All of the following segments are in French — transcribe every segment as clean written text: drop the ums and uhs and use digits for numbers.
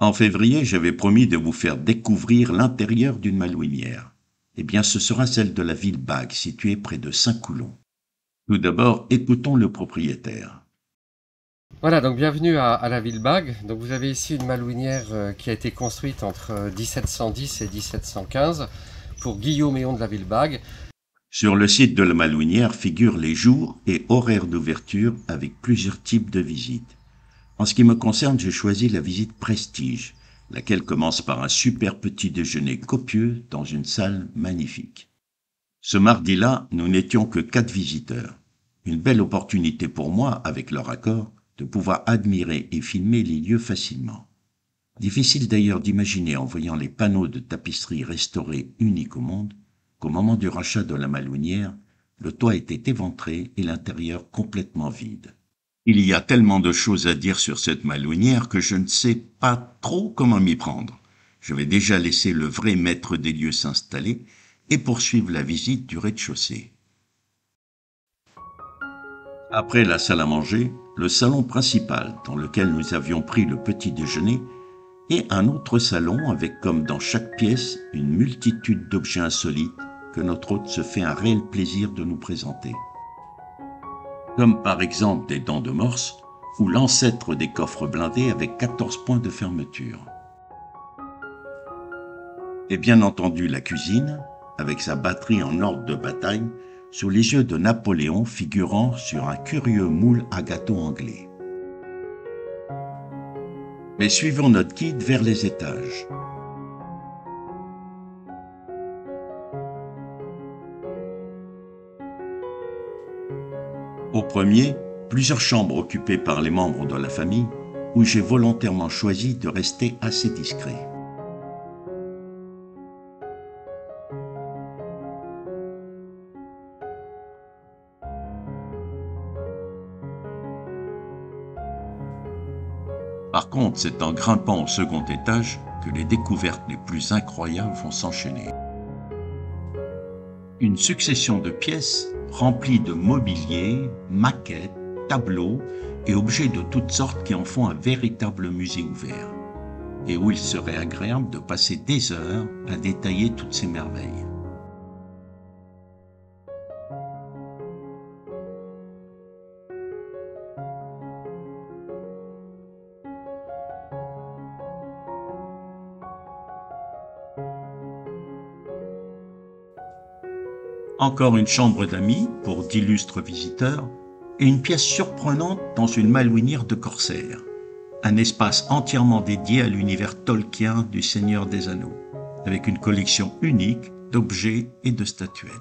En février, j'avais promis de vous faire découvrir l'intérieur d'une malouinière. Eh bien, ce sera celle de la ville Bague, située près de Saint-Coulon. Tout d'abord, écoutons le propriétaire. Voilà, donc bienvenue à la ville Bague. Donc vous avez ici une malouinière qui a été construite entre 1710 et 1715 pour Guillaume Méon de la ville Bague. Sur le site de la malouinière figurent les jours et horaires d'ouverture avec plusieurs types de visites. En ce qui me concerne, j'ai choisi la visite prestige, laquelle commence par un super petit déjeuner copieux dans une salle magnifique. Ce mardi-là, nous n'étions que 4 visiteurs. Une belle opportunité pour moi, avec leur accord, de pouvoir admirer et filmer les lieux facilement. Difficile d'ailleurs d'imaginer en voyant les panneaux de tapisserie restaurés uniques au monde, qu'au moment du rachat de la malouinière, le toit était éventré et l'intérieur complètement vide. Il y a tellement de choses à dire sur cette malouinière que je ne sais pas trop comment m'y prendre. Je vais déjà laisser le vrai maître des lieux s'installer et poursuivre la visite du rez-de-chaussée. Après la salle à manger, le salon principal dans lequel nous avions pris le petit déjeuner et un autre salon avec comme dans chaque pièce une multitude d'objets insolites que notre hôte se fait un réel plaisir de nous présenter. Comme par exemple des dents de morse ou l'ancêtre des coffres blindés avec 14 points de fermeture. Et bien entendu la cuisine, avec sa batterie en ordre de bataille, sous les yeux de Napoléon figurant sur un curieux moule à gâteau anglais. Mais suivons notre guide vers les étages. Au premier, plusieurs chambres occupées par les membres de la famille, où j'ai volontairement choisi de rester assez discret. Par contre, c'est en grimpant au second étage que les découvertes les plus incroyables vont s'enchaîner. Une succession de pièces remplies de mobilier, maquettes, tableaux et objets de toutes sortes qui en font un véritable musée ouvert, et où il serait agréable de passer des heures à détailler toutes ces merveilles. Encore une chambre d'amis pour d'illustres visiteurs et une pièce surprenante dans une malouinière de corsaires. Un espace entièrement dédié à l'univers Tolkien du Seigneur des Anneaux, avec une collection unique d'objets et de statuettes.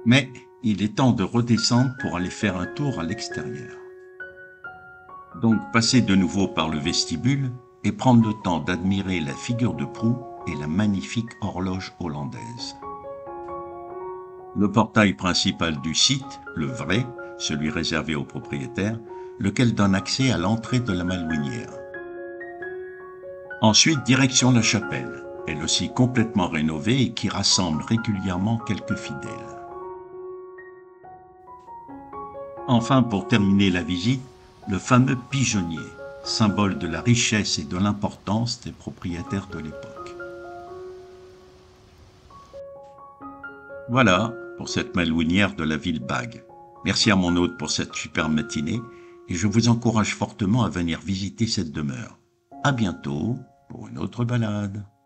Mais il est temps de redescendre pour aller faire un tour à l'extérieur. Donc passer de nouveau par le vestibule et prendre le temps d'admirer la figure de proue et la magnifique horloge hollandaise. Le portail principal du site, le vrai, celui réservé aux propriétaires, lequel donne accès à l'entrée de la malouinière. Ensuite, direction la chapelle, elle aussi complètement rénovée et qui rassemble régulièrement quelques fidèles. Enfin, pour terminer la visite, le fameux pigeonnier, symbole de la richesse et de l'importance des propriétaires de l'époque. Voilà pour cette malouinière de la ville Bague. Merci à mon hôte pour cette super matinée et je vous encourage fortement à venir visiter cette demeure. À bientôt pour une autre balade.